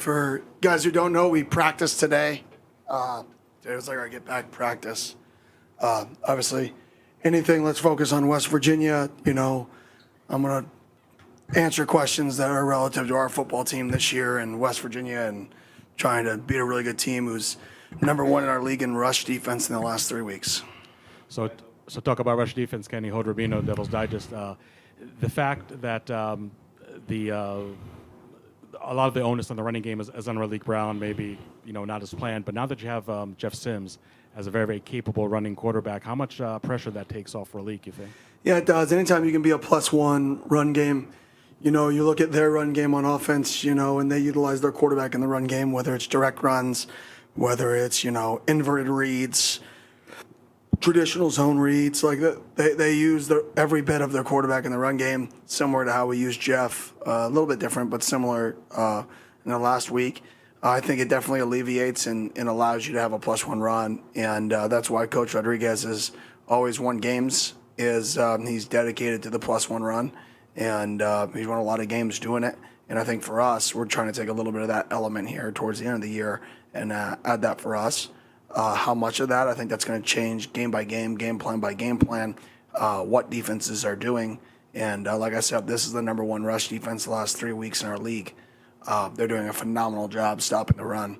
For guys who don't know, we practiced today. Today was like our get back practice. Obviously, anything, let's focus on West Virginia. I'm going to answer questions that are relative to our football team this year in West Virginia and trying to beat a really good team who's number one in our league in rush defense in the last 3 weeks. So talk about rush defense, Kenny. Hood Rubino, Devil's Digest. The fact that a lot of the onus on the running game is on Raleek Brown, maybe not as planned. But now that you have Jeff Sims as a very, very capable running quarterback, how much pressure that takes off Raleek, you think? Yeah, it does. Anytime you can be a +1 run game, you look at their run game on offense, and they utilize their quarterback in the run game, whether it's direct runs, whether it's, inverted reads, traditional zone reads. Like they use every bit of their quarterback in the run game, similar to how we use Jeff. A little bit different, but similar in the last week. I think it definitely alleviates and allows you to have a +1 run, and that's why Coach Rodriguez has always won games. He's dedicated to the +1 run, and he's won a lot of games doing it. And I think for us, we're trying to take a little bit of that element here towards the end of the year and add that for us. How much of that, I think that's going to change game by game, game plan by game plan, what defenses are doing. And like I said, this is the number one rush defense the last 3 weeks in our league. They're doing a phenomenal job stopping the run.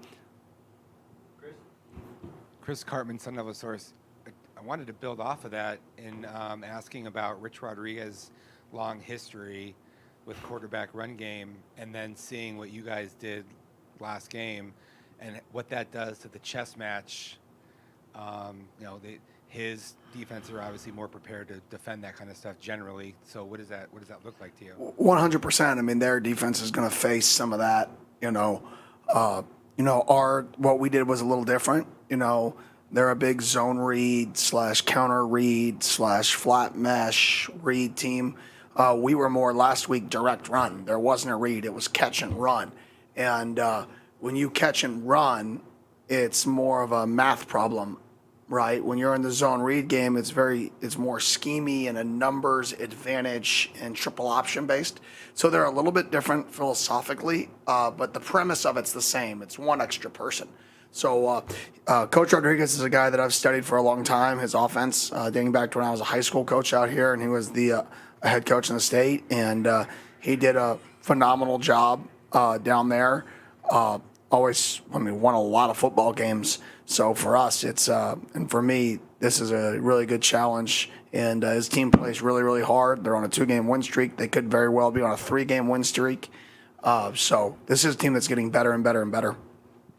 Chris Cartman, Sun Devil Source. I wanted to build off of that in asking about Rich Rodriguez's long history with quarterback run game, and then seeing what you guys did last game and what that does to the chess match. His defenses are obviously more prepared to defend that kind of stuff generally. So what does that look like to you? 100%. I mean, their defense is going to face some of that. What we did was a little different. They're a big zone read / counter read / flat mesh read team. We were more last week direct run. There wasn't a read. It was catch and run. And when you catch and run, it's more of a math problem, right? When you're in the zone read game, it's more schemey and a numbers advantage and triple option based. So they're a little bit different philosophically, but the premise of it's the same. It's one extra person. So Coach Rodriguez is a guy that I've studied for a long time, his offense, dating back to when I was a high school coach out here, and he was the head coach in the state, and he did a phenomenal job down there. Won a lot of football games. So for us, and for me, this is a really good challenge. And his team plays really, really hard. They're on a 2-game win streak. They could very well be on a 3-game win streak. So this is a team that's getting better and better and better.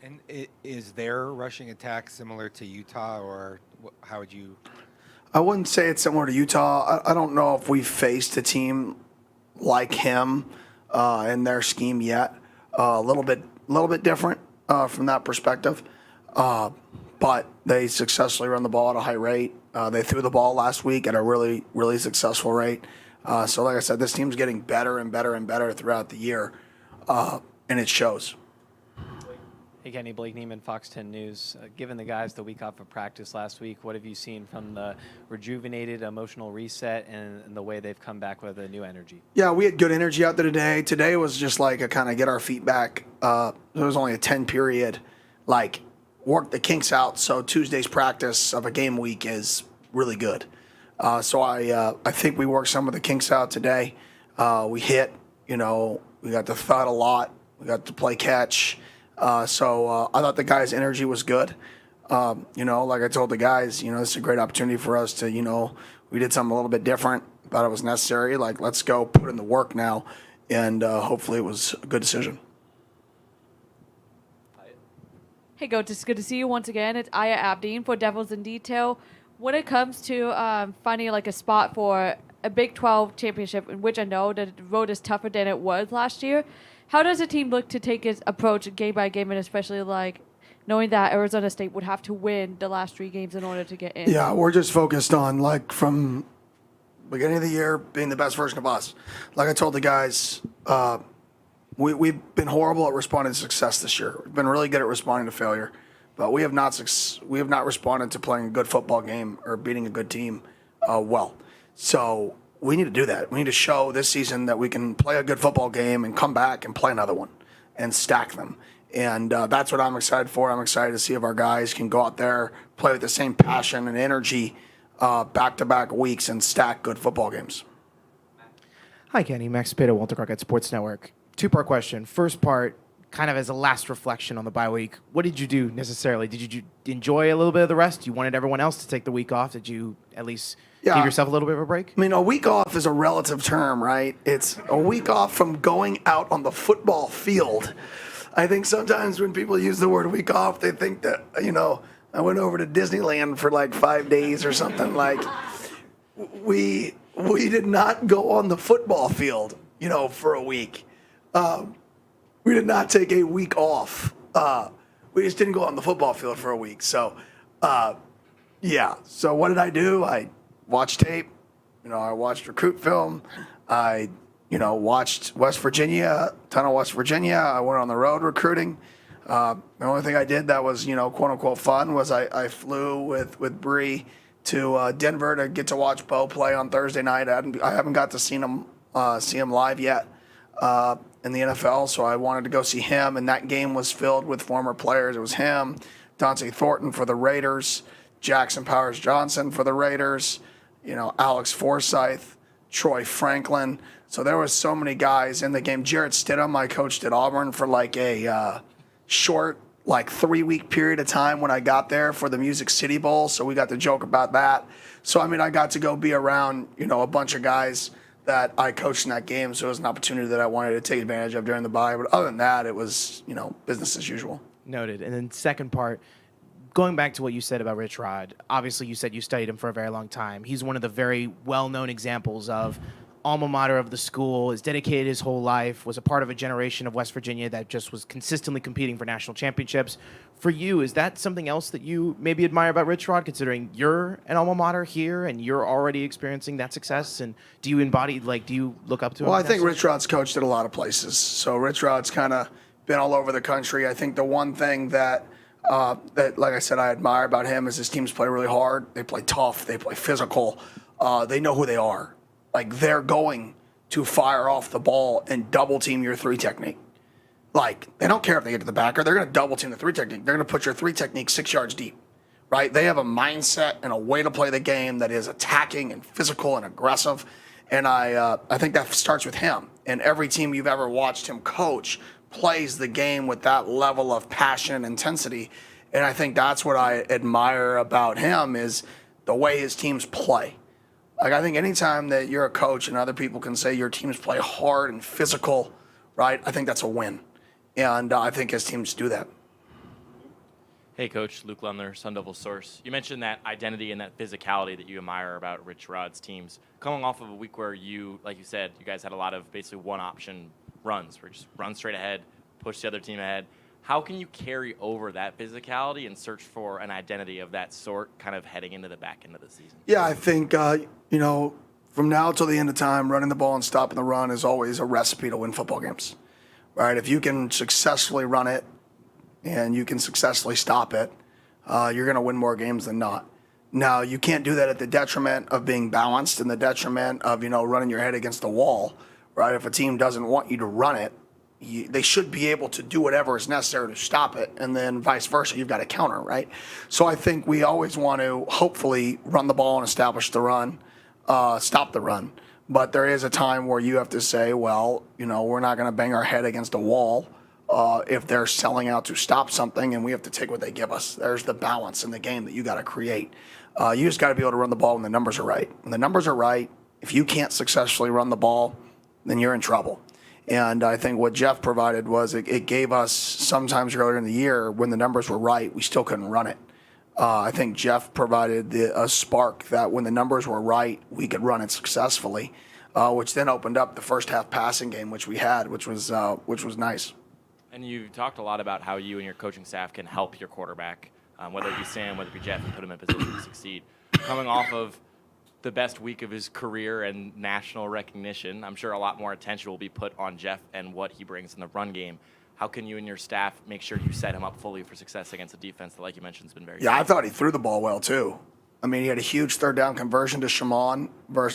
And is their rushing attack similar to Utah, or how would you? I wouldn't say it's similar to Utah. I don't know if we faced a team like him in their scheme yet. A little bit different from that perspective. But they successfully run the ball at a high rate. They threw the ball last week at a really, really successful rate. So like I said, this team's getting better and better and better throughout the year, and it shows. Hey, Kenny, Blake Neiman, Fox 10 News. Given the guys the week off of practice last week, what have you seen from the rejuvenated emotional reset and the way they've come back with a new energy? Yeah, we had good energy out there today. Today was just like a kind of get our feet back. It was only a 10 period, work the kinks out. So Tuesday's practice of a game week is really good. So I think we worked some of the kinks out today. We hit, we got to thud a lot. We got to play catch. So I thought the guys' energy was good. Like I told the guys, this is a great opportunity for us to, we did something a little bit different. Thought it was necessary. Let's go put in the work now. And hopefully it was a good decision. Hey, Coach, it's good to see you once again. It's Aya Abdeen for Devils in Detail. When it comes to finding a spot for a Big 12 championship, in which I know that the road is tougher than it was last year, how does the team look to take its approach game by game, and especially knowing that Arizona State would have to win the last 3 games in order to get in? Yeah, we're just focused on from beginning of the year being the best version of us. Like I told the guys, we've been horrible at responding to success this year. We've been really good at responding to failure, but we have not responded to playing a good football game or beating a good team well. So we need to do that. We need to show this season that we can play a good football game and come back and play another one and stack them. And that's what I'm excited for. I'm excited to see if our guys can go out there, play with the same passion and energy back-to-back weeks and stack good football games. Hi, Kenny. Max Pito, Walter Crockett Sports Network. Two-part question. First part, kind of as a last reflection on the bye week, what did you do necessarily? Did you enjoy a little bit of the rest? You wanted everyone else to take the week off. Did you at least give yourself a little bit of a break? I mean, a week off is a relative term, right? It's a week off from going out on the football field. I think sometimes when people use the word week off, they think that, I went over to Disneyland for like 5 days or something. Like, we did not go on the football field, for a week. We did not take a week off. We just didn't go on the football field for a week. So, yeah. So what did I do? I watched tape. I watched recruit film. I, watched West Virginia, ton of West Virginia. I went on the road recruiting. The only thing I did that was, quote unquote fun was I flew with Bree to Denver to get to watch Bo play on Thursday night. I haven't got to see him live yet in the NFL, so I wanted to go see him. And that game was filled with former players. It was him, Dante Thornton for the Raiders, Jackson Powers Johnson for the Raiders, Alex Forsyth, Troy Franklin. So there was so many guys in the game. Jarrett Stidham, I coached at Auburn for like a short, 3-week period of time when I got there for the Music City Bowl. So we got to joke about that. So, I got to go be around, a bunch of guys that I coached in that game. So it was an opportunity that I wanted to take advantage of during the bye. But other than that, it was, business as usual. Noted. And then second part, going back to what you said about Rich Rod, obviously you said you studied him for a very long time. He's one of the very well-known examples of alma mater of the school, is dedicated his whole life, was a part of a generation of West Virginia that just was consistently competing for national championships. For you, is that something else that you maybe admire about Rich Rod, considering you're an alma mater here and you're already experiencing that success? And do you embody, do you look up to him? Well, I think Rich Rod's coached at a lot of places. So Rich Rod's kind of been all over the country. I think the one thing that, like I said, I admire about him is his teams play really hard. They play tough. They play physical. They know who they are. They're going to fire off the ball and double team your 3 technique. They don't care if they get to the backer. They're going to double team the 3 technique. They're going to put your 3 technique 6 yards deep, right? They have a mindset and a way to play the game that is attacking and physical and aggressive. And I think that starts with him. And every team you've ever watched him coach plays the game with that level of passion and intensity. And I think that's what I admire about him is the way his teams play. I think anytime that you're a coach and other people can say your teams play hard and physical, right, I think that's a win. And I think his teams do that. Hey, Coach. Luke Lumler, Sun Devil Source. You mentioned that identity and that physicality that you admire about Rich Rod's teams. Coming off of a week where you, like you said, you guys had a lot of basically one-option runs, where you just run straight ahead, push the other team ahead. How can you carry over that physicality and search for an identity of that sort kind of heading into the back end of the season? Yeah, I think, from now till the end of time, running the ball and stopping the run is always a recipe to win football games, right? If you can successfully run it and you can successfully stop it, you're going to win more games than not. Now, you can't do that at the detriment of being balanced and the detriment of, running your head against the wall, right? If a team doesn't want you to run it, they should be able to do whatever is necessary to stop it, and then vice versa, you've got to counter, right? So I think we always want to hopefully run the ball and establish the run, stop the run. But there is a time where you have to say, well, we're not going to bang our head against a wall if they're selling out to stop something, and we have to take what they give us. There's the balance in the game that you got to create. You just got to be able to run the ball when the numbers are right. When the numbers are right, if you can't successfully run the ball, then you're in trouble. And I think what Jeff provided was it gave us sometimes earlier in the year when the numbers were right, we still couldn't run it. I think Jeff provided a spark that when the numbers were right, we could run it successfully, which then opened up the first half passing game, which we had, which was nice. And you've talked a lot about how you and your coaching staff can help your quarterback, whether it be Sam, whether it be Jeff, and put him in a position to succeed. Coming off of the best week of his career and national recognition, I'm sure a lot more attention will be put on Jeff and what he brings in the run game. How can you and your staff make sure you set him up fully for success against a defense that, like you mentioned, has been very good? I thought he threw the ball well, too. He had a huge third down conversion to Shimon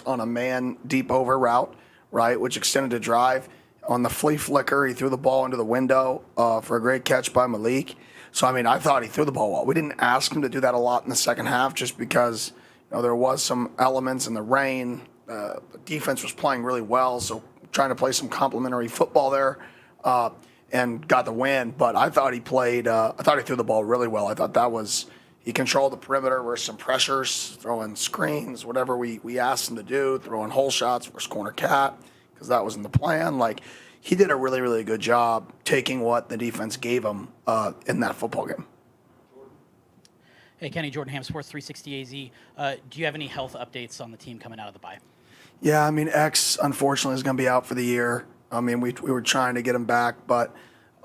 on a man deep over route, right, which extended the drive. On the flea flicker, he threw the ball into the window for a great catch by Malik. So, I mean, I thought he threw the ball well. We didn't ask him to do that a lot in the second half just because there was some elements in the rain. The defense was playing really well, so trying to play some complementary football there and got the win. But I thought he played I thought he threw the ball really well. I thought he controlled the perimeter versus some pressures, throwing screens, whatever we asked him to do, throwing hole shots versus corner cat, because that wasn't the plan. Like, he did a really, really good job taking what the defense gave him in that football game. Hey, Kenny, Jordan Ham, Sports 360 AZ. Do you have any health updates on the team coming out of the bye? Yeah, I mean, X, unfortunately, is going to be out for the year. I mean, we were trying to get him back, but,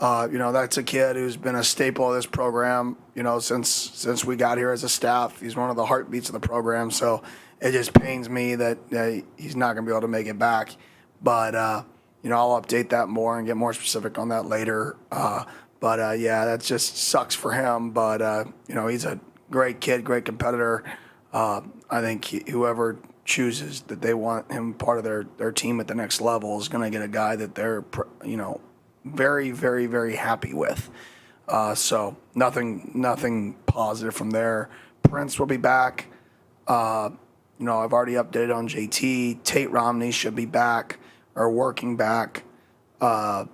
that's a kid who's been a staple of this program, since we got here as a staff. He's one of the heartbeats of the program, so it just pains me that he's not going to be able to make it back. But, I'll update that more and get more specific on that later. Yeah, that just sucks for him. But, he's a great kid, great competitor. I think whoever chooses that they want him part of their team at the next level is going to get a guy that they're, very, very, very happy with. So nothing positive from there. Prince will be back. I've already updated on JT. Tate Romney should be back or working back. That's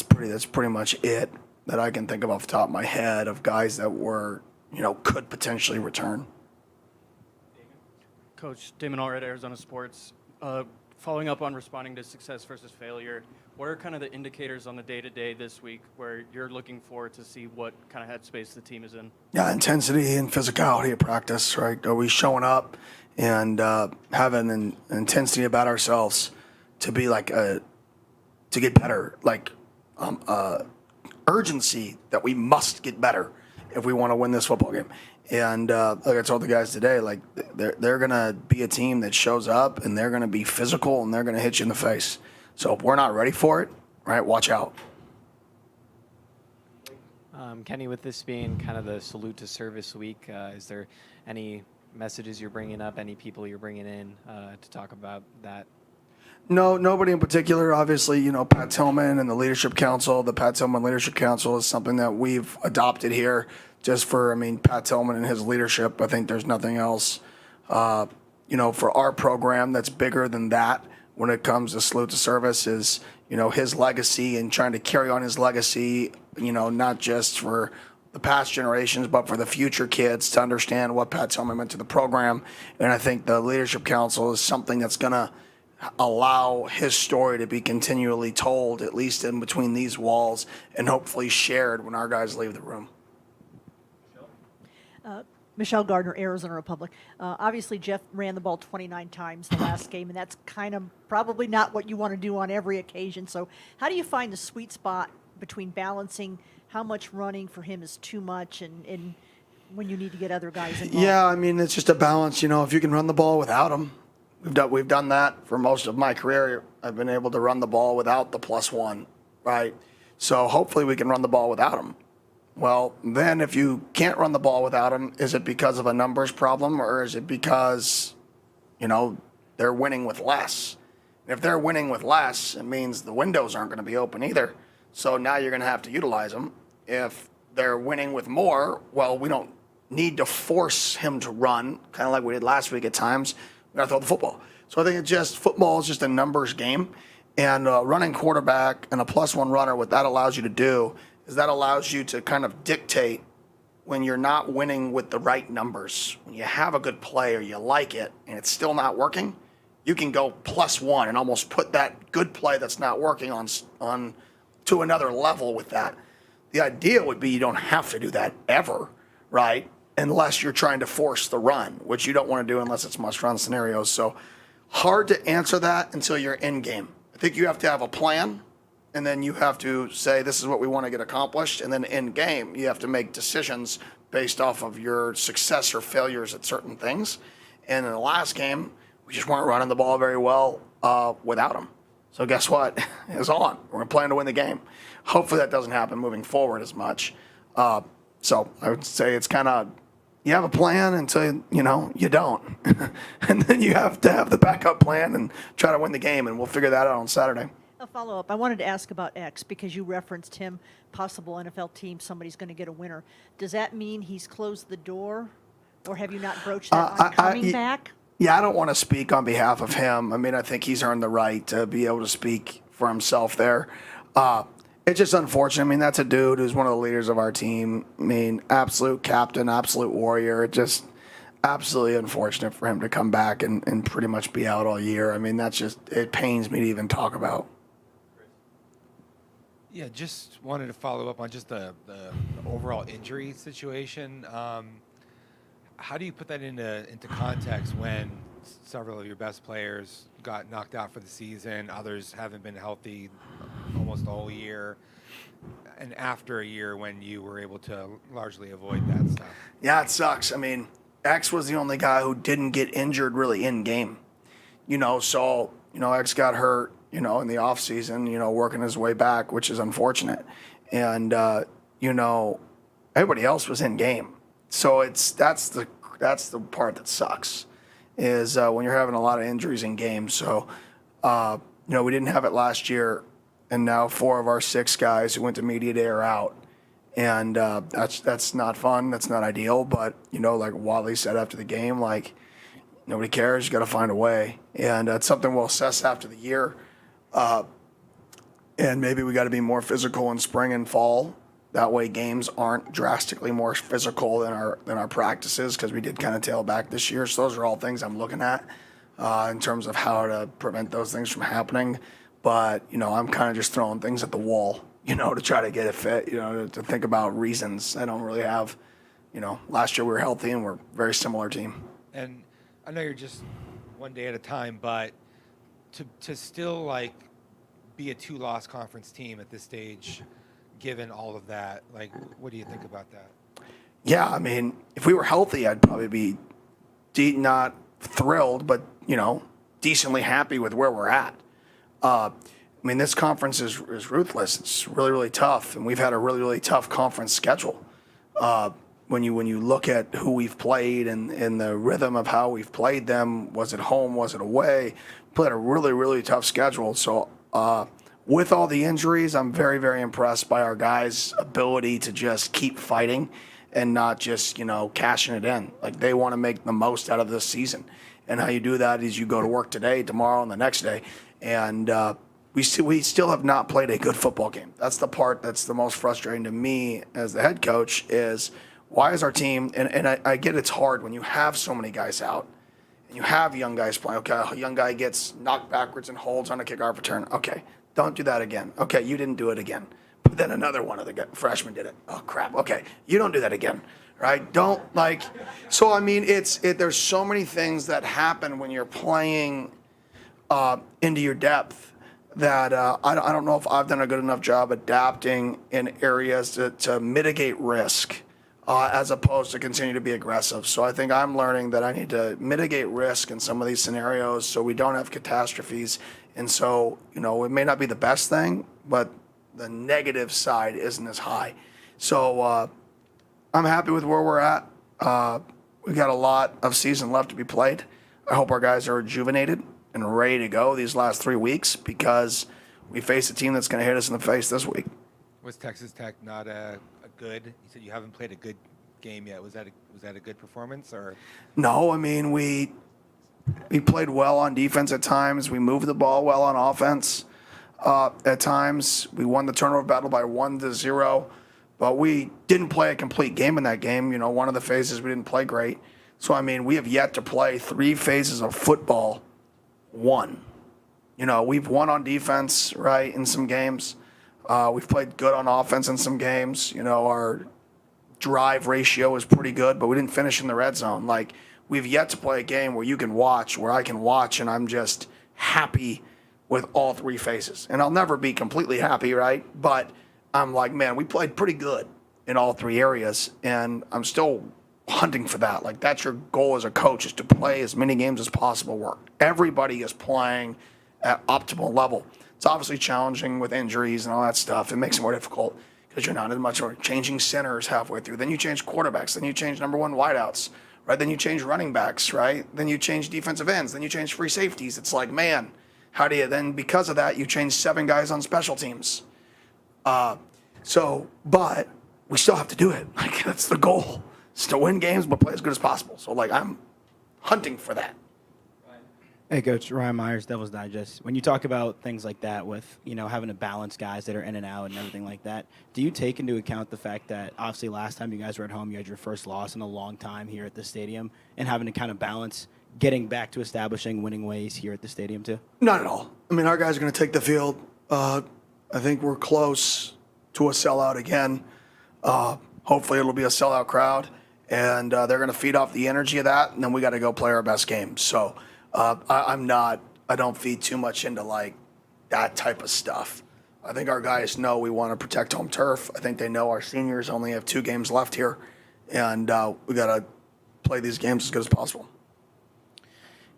pretty much it that I can think of off the top of my head of guys that were, could potentially return. Coach Damon Allred, Arizona Sports. Following up on responding to success versus failure, what are kind of the indicators on the day-to-day this week where you're looking forward to see what kind of headspace the team is in? Yeah, intensity and physicality of practice, right? Are we showing up and having an intensity about ourselves to be to get better, urgency that we must get better if we want to win this football game. And like I told the guys today, they're going to be a team that shows up and they're going to be physical and they're going to hit you in the face. So if we're not ready for it, right, watch out. Kenny, with this being kind of the Salute to Service week, is there any messages you're bringing up, any people you're bringing in to talk about that? No, nobody in particular. Obviously, Pat Tillman and the Leadership Council. The Pat Tillman Leadership Council is something that we've adopted here just for, Pat Tillman and his leadership. I think there's nothing else, for our program that's bigger than that when it comes to Salute to Service is, his legacy and trying to carry on his legacy, not just for the past generations, but for the future kids to understand what Pat Tillman meant to the program. And I think the Leadership Council is something that's going to allow his story to be continually told, at least in between these walls, and hopefully shared when our guys leave the room. Michelle Gardner, Arizona Republic. Obviously, Jeff ran the ball 29 times the last game, and that's kind of probably not what you want to do on every occasion. So how do you find the sweet spot between balancing how much running for him is too much and when you need to get other guys involved? Yeah, it's just a balance. If you can run the ball without him. We've done that for most of my career. I've been able to run the ball without the +1, right? So hopefully we can run the ball without him. Well, then if you can't run the ball without him, is it because of a numbers problem or is it because, they're winning with less? And if they're winning with less, it means the windows aren't going to be open either. So now you're going to have to utilize them. If they're winning with more, well, we don't need to force him to run, kind of like we did last week at times. We got to throw the football. So I think football is just a numbers game. And running quarterback and a +1 runner, what that allows you to do is that allows you to kind of dictate when you're not winning with the right numbers. When you have a good play or you like it and it's still not working, you can go +1 and almost put that good play that's not working on to another level with that. The idea would be you don't have to do that ever, right? Unless you're trying to force the run, which you don't want to do unless it's must-run scenarios. So hard to answer that until you're in game. I think you have to have a plan, and then you have to say this is what we want to get accomplished, and then in game you have to make decisions based off of your success or failures at certain things. And in the last game, we just weren't running the ball very well without him. So guess what? It's on. We're going to plan to win the game. Hopefully that doesn't happen moving forward as much. So I would say it's kind of you have a plan until, you don't. And then you have to have the backup plan and try to win the game, and we'll figure that out on Saturday. A follow-up. I wanted to ask about X because you referenced him, possible NFL team, somebody's going to get a winner. Does that mean he's closed the door, or have you not broached that on coming back? Yeah, I don't want to speak on behalf of him. I mean, I think he's earned the right to be able to speak for himself there. It's just unfortunate. I mean, that's a dude who's one of the leaders of our team. I mean, absolute captain, absolute warrior. It just absolutely unfortunate for him to come back and pretty much be out all year. I mean, it pains me to even talk about. Yeah, just wanted to follow up on just the overall injury situation. How do you put that into context when several of your best players got knocked out for the season, others haven't been healthy almost all year, and after a year when you were able to largely avoid that stuff? Yeah, it sucks. I mean, X was the only guy who didn't get injured really in game. So, X got hurt, in the offseason, working his way back, which is unfortunate. And, everybody else was in game. So that's the part that sucks is when you're having a lot of injuries in games. So, we didn't have it last year, and now 4 of our 6 guys who went to media day are out. And that's not fun. That's not ideal. But, like Wally said after the game, nobody cares. You got to find a way. And that's something we'll assess after the year. And maybe we got to be more physical in spring and fall. That way games aren't drastically more physical than our practices, because we did kind of tail back this year. So those are all things I'm looking at in terms of how to prevent those things from happening. But, I'm kind of just throwing things at the wall, to try to get it fit, to think about reasons. I don't really have, last year we were healthy and we're a very similar team. And I know you're just one day at a time, but to still be a 2-loss conference team at this stage, given all of that, what do you think about that? Yeah, I mean, if we were healthy, I'd probably be not thrilled, but, decently happy with where we're at. I mean, this conference is ruthless. It's really, really tough, and we've had a really, really tough conference schedule. When you look at who we've played and the rhythm of how we've played them, was it home, was it away, played a really, really tough schedule. So with all the injuries, I'm very, very impressed by our guys' ability to just keep fighting and not just, cashing it in. They want to make the most out of this season. And how you do that is you go to work today, tomorrow, and the next day. And we still have not played a good football game. That's the part that's the most frustrating to me as the head coach is why is our team, and I get it's hard when you have so many guys out and you have young guys playing. Okay, a young guy gets knocked backwards and holds on a kickoff return. Okay, don't do that again. Okay, you didn't do it again. But then another one of the freshmen did it. Oh, crap. Okay, you don't do that again. Right? Don't so I mean, there's so many things that happen when you're playing into your depth that I don't know if I've done a good enough job adapting in areas to mitigate risk as opposed to continue to be aggressive. So I think I'm learning that I need to mitigate risk in some of these scenarios so we don't have catastrophes. And so, it may not be the best thing, but the negative side isn't as high. So I'm happy with where we're at. We've got a lot of season left to be played. I hope our guys are rejuvenated and ready to go these last 3 weeks because we face a team that's going to hit us in the face this week. Was Texas Tech not a good? You said you haven't played a good game yet. Was that a good performance or? No, I mean we played well on defense at times. We moved the ball well on offense at times. We won the turnover battle by 1-0, but we didn't play a complete game in that game. One of the phases we didn't play great. So I mean, we have yet to play 3 phases of football. We've won on defense, right, in some games. We've played good on offense in some games. Our drive ratio is pretty good, but we didn't finish in the red zone. We've yet to play a game where I can watch, and I'm just happy with all 3 phases. And I'll never be completely happy, right? But I'm man, we played pretty good in all 3 areas, and I'm still hunting for that. That's your goal as a coach, is to play as many games as possible where everybody is playing at optimal level. It's obviously challenging with injuries and all that stuff. It makes it more difficult because you're not as much changing centers halfway through. Then you change quarterbacks. Then you change number one wideouts, right? Then you change running backs, right? Then you change defensive ends. Then you change free safeties. It's like, man, how do you then, because of that, you change 7 guys on special teams. But we still have to do it. Like, that's the goal. Is to win games, but play as good as possible. So, like, I'm hunting for that. Hey, Coach. Ryan Myers, Devil's Digest. When you talk about things like that with, having to balance guys that are in and out and everything like that, do you take into account the fact that obviously last time you guys were at home, you had your first loss in a long time here at the stadium, and having to kind of balance getting back to establishing winning ways here at the stadium too? Not at all. I mean, our guys are going to take the field. I think we're close to a sellout again. Hopefully it'll be a sellout crowd, and they're going to feed off the energy of that, and then we got to go play our best game. So I don't feed too much into like that type of stuff. I think our guys know we want to protect home turf. I think they know our seniors only have 2 games left here, and we got to play these games as good as possible.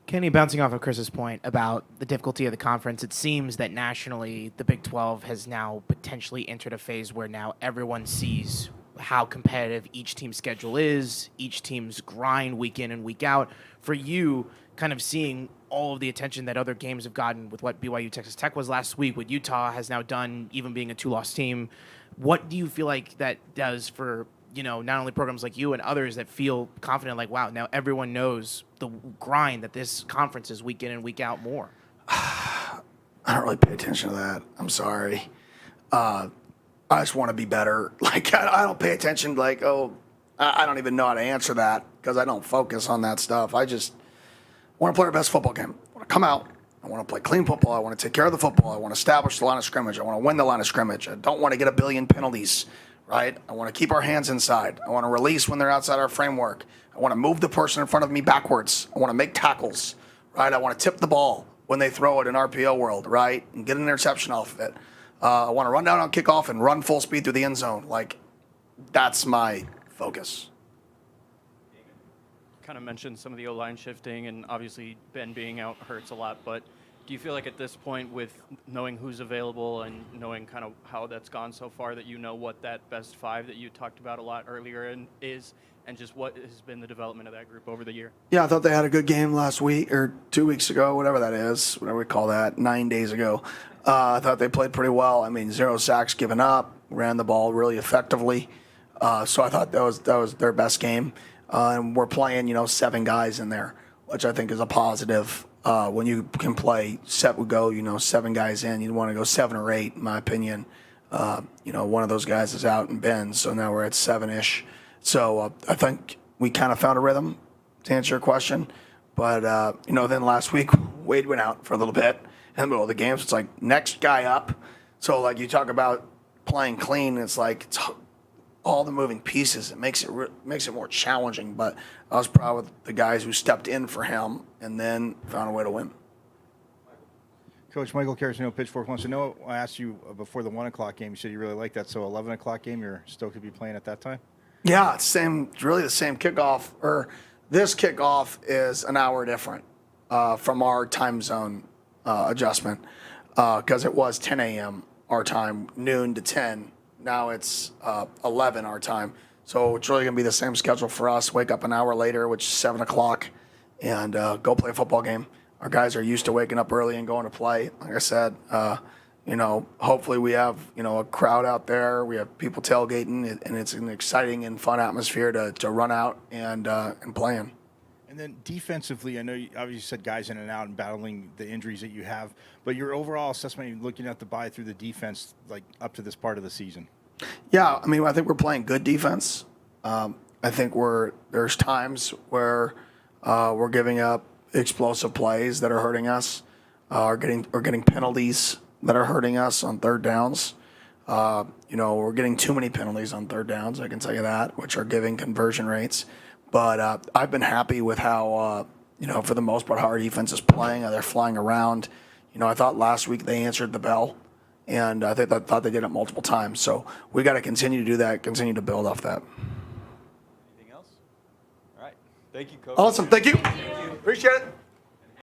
Kenny, bouncing off of Chris's point about the difficulty of the conference, it seems that nationally the Big 12 has now potentially entered a phase where now everyone sees how competitive each team's schedule is, each team's grind week in and week out. For you, kind of seeing all of the attention that other games have gotten with what BYU Texas Tech was last week, what Utah has now done, even being a 2-loss team, what do you feel like that does for not only programs like you and others that feel confident, like, wow, now everyone knows the grind that this conference is week in and week out more? I don't really pay attention to that. I'm sorry. I just want to be better. Like, I don't pay attention, like, I don't even know how to answer that because I don't focus on that stuff. I just want to play our best football game. I want to come out. I want to play clean football. I want to take care of the football. I want to establish the line of scrimmage. I want to win the line of scrimmage. I don't want to get a billion penalties. Right? I want to keep our hands inside. I want to release when they're outside our framework. I want to move the person in front of me backwards. I want to make tackles, right? I want to tip the ball when they throw it in RPO world, right? And get an interception off of it. I want to run down on kickoff and run full speed through the end zone. Like, that's my focus. Kind of mentioned some of the O-line shifting, and obviously Ben being out hurts a lot, but do you feel like at this point, with knowing who's available and knowing kind of how that's gone so far, that you know what that best 5 that you talked about a lot earlier is, and just what has been the development of that group over the year? Yeah, I thought they had a good game last week or 2 weeks ago, whatever that is, whatever we call that, 9 days ago. I thought they played pretty well. I mean, 0 sacks given up, ran the ball really effectively. So I thought that was their best game. And we're playing, 7 guys in there, which I think is a positive. When you can play 7 guys in, you want to go 7 or 8, in my opinion. One of those guys is out and Ben, so now we're at 7-ish. So I think we kind of found a rhythm, to answer your question. But, then last week, Wade went out for a little bit in the middle of the game. So it's like, next guy up. So, like, you talk about playing clean, it's like it's all the moving pieces. It makes it more challenging. But I was proud with the guys who stepped in for him and then found a way to win. Coach Michael Carasino, Pitchfork wants to know. I asked you before the 1 o'clock game. You said you really liked that. So 11 o'clock game, you're still could be playing at that time? Yeah, it's really the same kickoff. Or this kickoff is an hour different from our time zone adjustment because it was 10 a.m. our time, noon to 10. Now it's 11 our time. So it's really going to be the same schedule for us. Wake up an hour later, which is 7 o'clock, and go play a football game. Our guys are used to waking up early and going to play. Like I said, hopefully we have, a crowd out there. We have people tailgating, and it's an exciting and fun atmosphere to run out and play in. And then defensively, I know you obviously said guys in and out and battling the injuries that you have, but your overall assessment, looking at the bye through the defense, like up to this part of the season. Yeah, I think we're playing good defense. I think there's times where we're giving up explosive plays that are hurting us, or getting penalties that are hurting us on third downs. We're getting too many penalties on third downs, I can tell you that, which are giving conversion rates. But I've been happy with how, for the most part, how our defense is playing. They're flying around. I thought last week they answered the bell, and I thought they did it multiple times. So we got to continue to do that, continue to build off that. Anything else? All right. Thank you, Coach. Awesome. Thank you. Appreciate it.